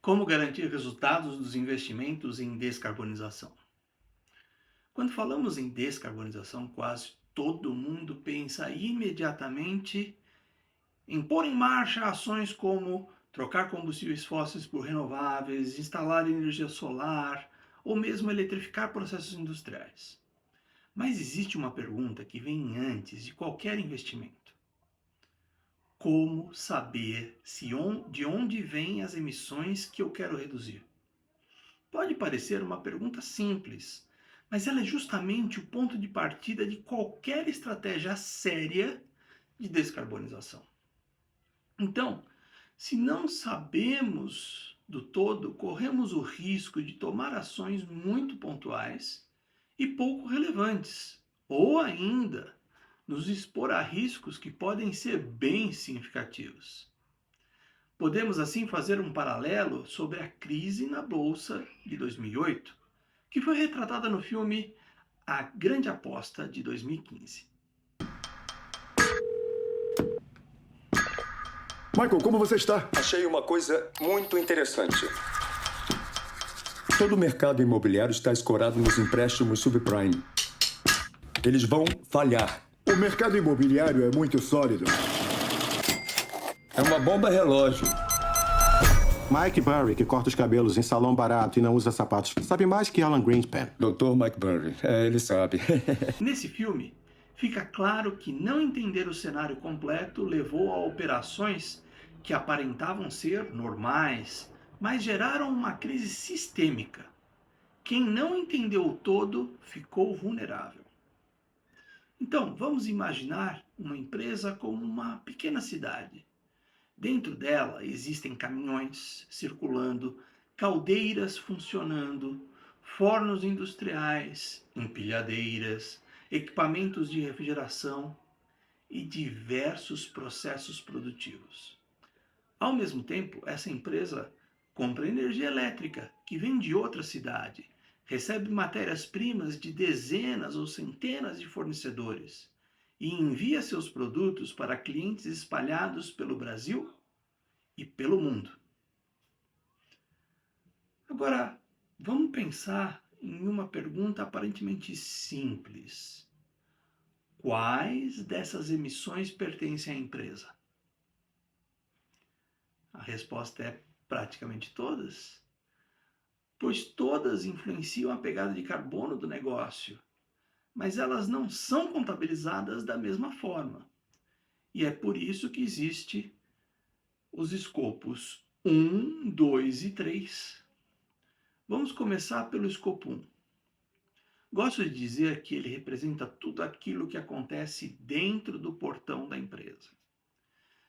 Como garantir resultados dos investimentos em descarbonização? Quando falamos em descarbonização, quase todo mundo pensa imediatamente em pôr em marcha ações como trocar combustíveis fósseis por renováveis, instalar energia solar ou mesmo eletrificar processos industriais. Mas existe uma pergunta que vem antes de qualquer investimento: como saber de onde vêm as emissões que eu quero reduzir? Pode parecer uma pergunta simples, mas ela é justamente o ponto de partida de qualquer estratégia séria de descarbonização. Então, se não sabemos do todo, corremos o risco de tomar ações muito pontuais e pouco relevantes, ou ainda nos expor a riscos que podem ser bem significativos. Podemos assim fazer um paralelo sobre a crise na Bolsa de 2008, que foi retratada no filme A Grande Aposta de 2015. Michael, como você está? Achei uma coisa muito interessante. Todo o mercado imobiliário está escorado nos empréstimos subprime. Eles vão falhar. O mercado imobiliário é muito sólido. É uma bomba relógio. Mike Burry, que corta os cabelos em salão barato e não usa sapatos, sabe mais que Alan Greenspan. Dr. Mike Burry. Ele sabe. Nesse filme, fica claro que não entender o cenário completo levou a operações que aparentavam ser normais, mas geraram uma crise sistêmica. Quem não entendeu o todo ficou vulnerável. Então, vamos imaginar uma empresa como uma pequena cidade. Dentro dela existem caminhões circulando, caldeiras funcionando, fornos industriais, empilhadeiras, equipamentos de refrigeração e diversos processos produtivos. Ao mesmo tempo, essa empresa compra energia elétrica que vem de outra cidade, recebe matérias-primas de dezenas ou centenas de fornecedores e envia seus produtos para clientes espalhados pelo Brasil e pelo mundo. Agora, vamos pensar em uma pergunta aparentemente simples: quais dessas emissões pertencem à empresa? A resposta é praticamente todas, pois todas influenciam a pegada de carbono do negócio, mas elas não são contabilizadas da mesma forma. E é por isso que existe os escopos 1, 2 e 3. Vamos começar pelo escopo 1. Gosto de dizer que ele representa tudo aquilo que acontece dentro do portão da empresa.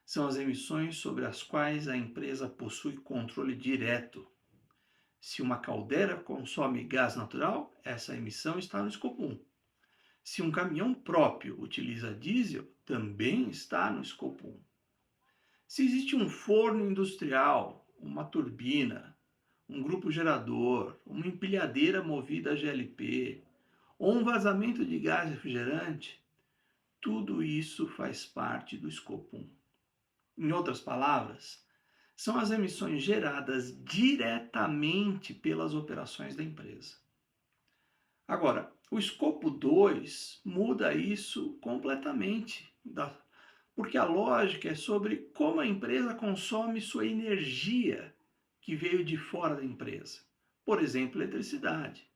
São as emissões sobre as quais a empresa possui controle direto. Se uma caldeira consome gás natural, essa emissão está no escopo 1. Se um caminhão próprio utiliza diesel, também está no escopo 1. Se existe um forno industrial, uma turbina, um grupo gerador, uma empilhadeira movida a GLP, ou um vazamento de gás refrigerante, tudo isso faz parte do escopo 1. Em outras palavras, são as emissões geradas diretamente pelas operações da empresa. Agora, o escopo 2 muda isso completamente, porque a lógica é sobre como a empresa consome sua energia que veio de fora da empresa. Por exemplo, eletricidade.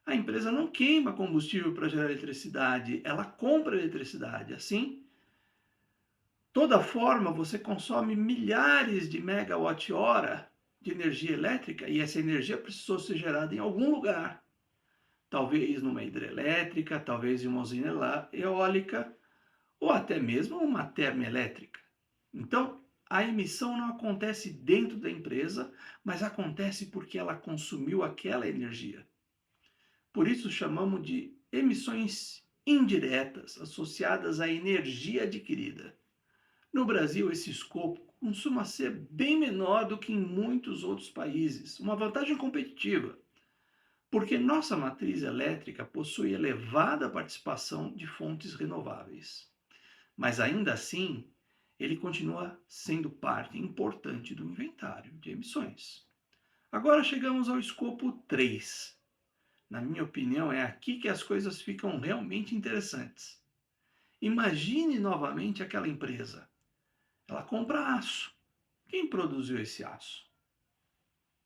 A empresa não queima combustível para gerar eletricidade, ela compra eletricidade. Assim, toda forma, você consome milhares de megawatt-hora de energia elétrica e essa energia precisou ser gerada em algum lugar. Talvez numa hidrelétrica, talvez em uma usina eólica ou até mesmo uma termoelétrica. Então, a emissão não acontece dentro da empresa, mas acontece porque ela consumiu aquela energia. Por isso chamamos de emissões indiretas associadas à energia adquirida. No Brasil, esse escopo costuma ser bem menor do que em muitos outros países, uma vantagem competitiva, porque nossa matriz elétrica possui elevada participação de fontes renováveis. Mas ainda assim, ele continua sendo parte importante do inventário de emissões. Agora chegamos ao escopo 3. Na minha opinião, é aqui que as coisas ficam realmente interessantes. Imagine novamente aquela empresa. Ela compra aço. Quem produziu esse aço?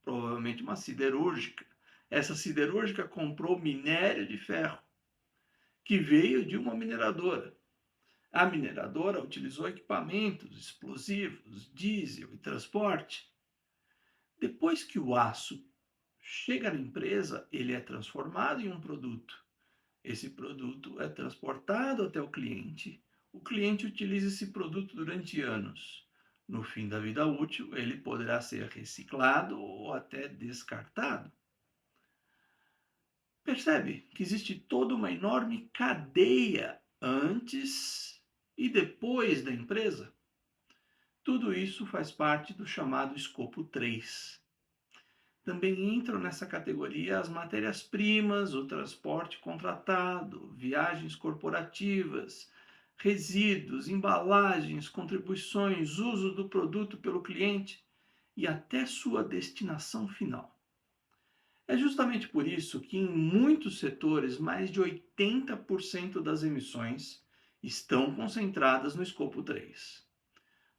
Provavelmente uma siderúrgica. Essa siderúrgica comprou minério de ferro, que veio de uma mineradora. A mineradora utilizou equipamentos, explosivos, diesel e transporte. Depois que o aço chega na empresa, ele é transformado em um produto. Esse produto é transportado até o cliente. O cliente utiliza esse produto durante anos. No fim da vida útil, ele poderá ser reciclado ou até descartado. Percebe que existe toda uma enorme cadeia antes e depois da empresa? Tudo isso faz parte do chamado escopo 3. Também entram nessa categoria as matérias-primas, o transporte contratado, viagens corporativas, resíduos, embalagens, contribuições, uso do produto pelo cliente e até sua destinação final. É justamente por isso que em muitos setores, mais de 80% das emissões estão concentradas no escopo 3.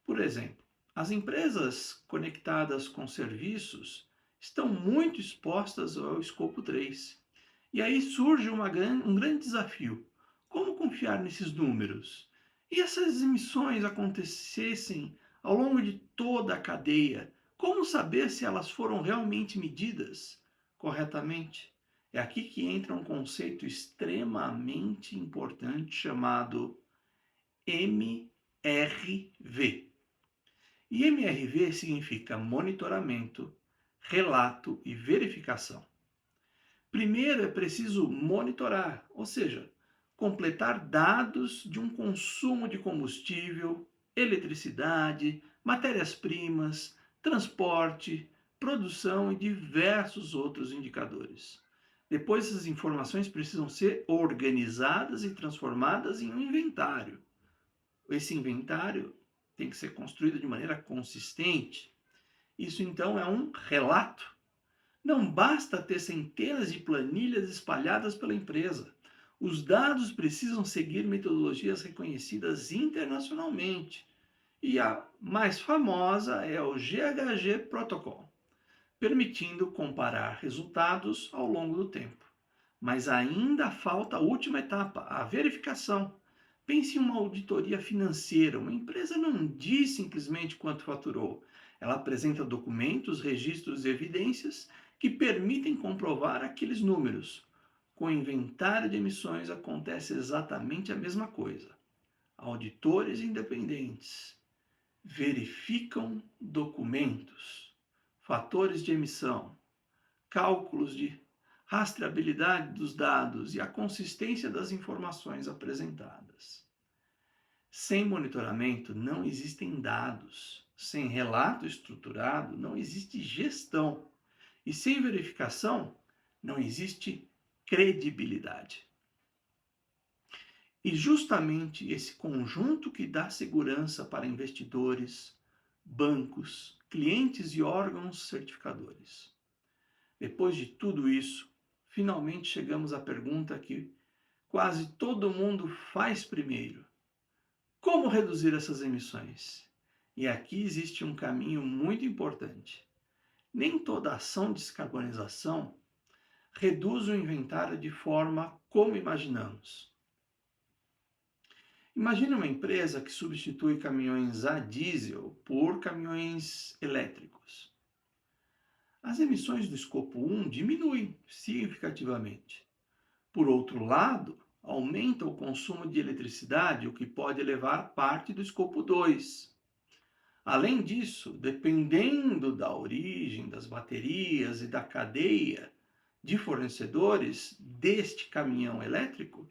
Por exemplo, as empresas conectadas com serviços estão muito expostas ao escopo 3. E aí surge um grande desafio. Como confiar nesses números? E essas emissões acontecessem ao longo de toda a cadeia, como saber se elas foram realmente medidas corretamente? É aqui que entra um conceito extremamente importante chamado MRV. E MRV significa monitoramento, relato e verificação. Primeiro é preciso monitorar, ou seja, completar dados de um consumo de combustível, eletricidade, matérias-primas, transporte, produção e diversos outros indicadores. Depois, essas informações precisam ser organizadas e transformadas em um inventário. Esse inventário tem que ser construído de maneira consistente. Isso, então, é um relato. Não basta ter centenas de planilhas espalhadas pela empresa. Os dados precisam seguir metodologias reconhecidas internacionalmente. E a mais famosa é o GHG Protocol, permitindo comparar resultados ao longo do tempo. Mas ainda falta a última etapa, a verificação. Pense em uma auditoria financeira. Uma empresa não diz simplesmente quanto faturou. Ela apresenta documentos, registros e evidências que permitem comprovar aqueles números. Com o inventário de emissões acontece exatamente a mesma coisa. Auditores independentes verificam documentos, fatores de emissão, cálculos de rastreabilidade dos dados e a consistência das informações apresentadas. Sem monitoramento não existem dados. Sem relato estruturado não existe gestão. E sem verificação não existe credibilidade. E justamente esse conjunto que dá segurança para investidores, bancos, clientes e órgãos certificadores. Depois de tudo isso, finalmente chegamos à pergunta que quase todo mundo faz primeiro. Como reduzir essas emissões? E aqui existe um caminho muito importante. Nem toda ação de descarbonização reduz o inventário de forma como imaginamos. Imagine uma empresa que substitui caminhões a diesel por caminhões elétricos. As emissões do escopo 1 diminuem significativamente. Por outro lado, aumenta o consumo de eletricidade, o que pode elevar parte do escopo 2. Além disso, dependendo da origem das baterias e da cadeia de fornecedores deste caminhão elétrico,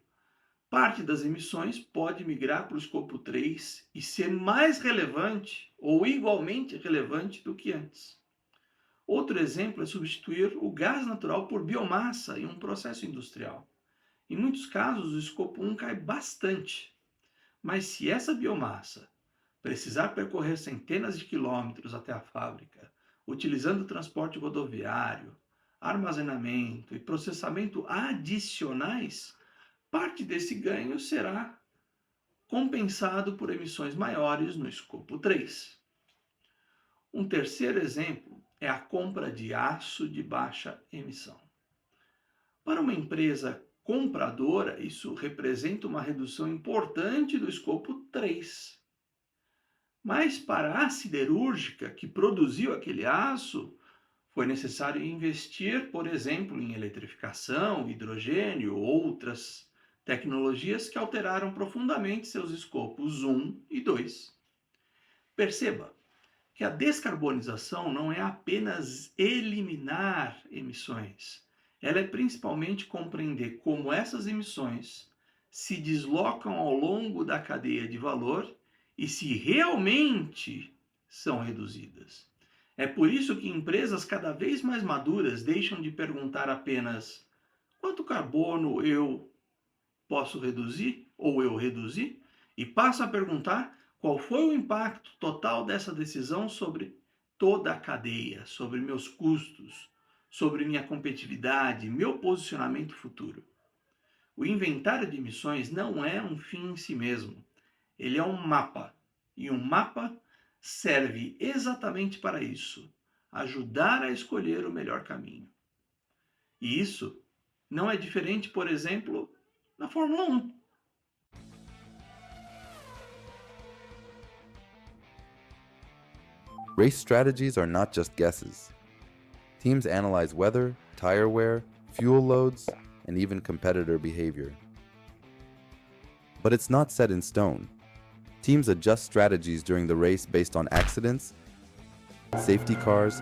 parte das emissões pode migrar para o escopo 3 e ser mais relevante ou igualmente relevante do que antes. Outro exemplo é substituir o gás natural por biomassa em um processo industrial. Em muitos casos, o escopo 1 cai bastante, mas se essa biomassa precisar percorrer centenas de quilômetros até a fábrica, utilizando transporte rodoviário, armazenamento e processamento adicionais, parte desse ganho será compensado por emissões maiores no escopo 3. Um terceiro exemplo é a compra de aço de baixa emissão. Para uma empresa compradora, isso representa uma redução importante do escopo 3. Mas para a siderúrgica que produziu aquele aço, foi necessário investir, por exemplo, em eletrificação, hidrogênio, outras tecnologias que alteraram profundamente seus escopos 1 e 2. Perceba que a descarbonização não é apenas eliminar emissões, ela é principalmente compreender como essas emissões se deslocam ao longo da cadeia de valor e se realmente são reduzidas. É por isso que empresas cada vez mais maduras deixam de perguntar apenas quanto carbono eu posso reduzir ou eu reduzi e passam a perguntar qual foi o impacto total dessa decisão sobre toda a cadeia, sobre meus custos, sobre minha competitividade, meu posicionamento futuro. O inventário de emissões não é um fim em si mesmo. Ele é um mapa. E um mapa serve exatamente para isso, ajudar a escolher o melhor caminho. E isso não é diferente, por exemplo, na Fórmula 1. Race strategies are not just guesses. Teams analyze weather, tire wear, fuel loads, and even competitor behavior. But it's not set in stone. Teams adjust strategies during the race based on accidents, safety cars,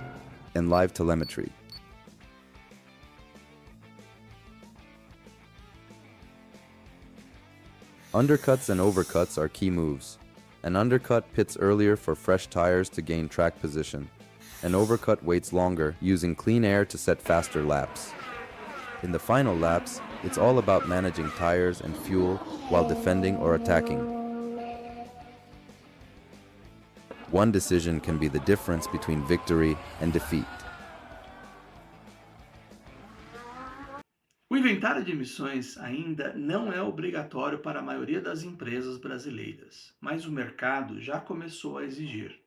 and live telemetry. Undercuts and overcuts are key moves. An undercut pits earlier for fresh tires to gain track position. An overcut waits longer, using clean air to set faster laps. In the final laps, it's all about managing tires and fuel while defending or attacking. One decision can be the difference between victory and defeat. O inventário de emissões ainda não é obrigatório para a maioria das empresas brasileiras, mas o mercado já começou a exigir.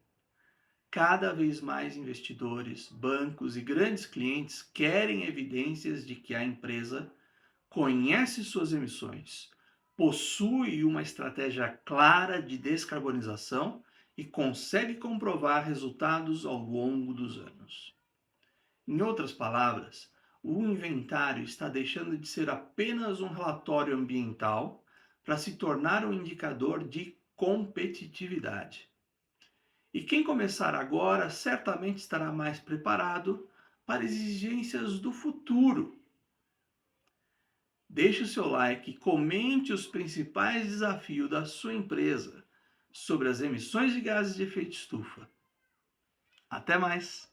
Cada vez mais investidores, bancos e grandes clientes querem evidências de que a empresa conhece suas emissões, possui uma estratégia clara de descarbonização e consegue comprovar resultados ao longo dos anos. Em outras palavras, o inventário está deixando de ser apenas um relatório ambiental para se tornar um indicador de competitividade. E quem começar agora certamente estará mais preparado para exigências do futuro. Deixe o seu like e comente os principais desafios da sua empresa sobre as emissões de gases de efeito estufa. Até mais!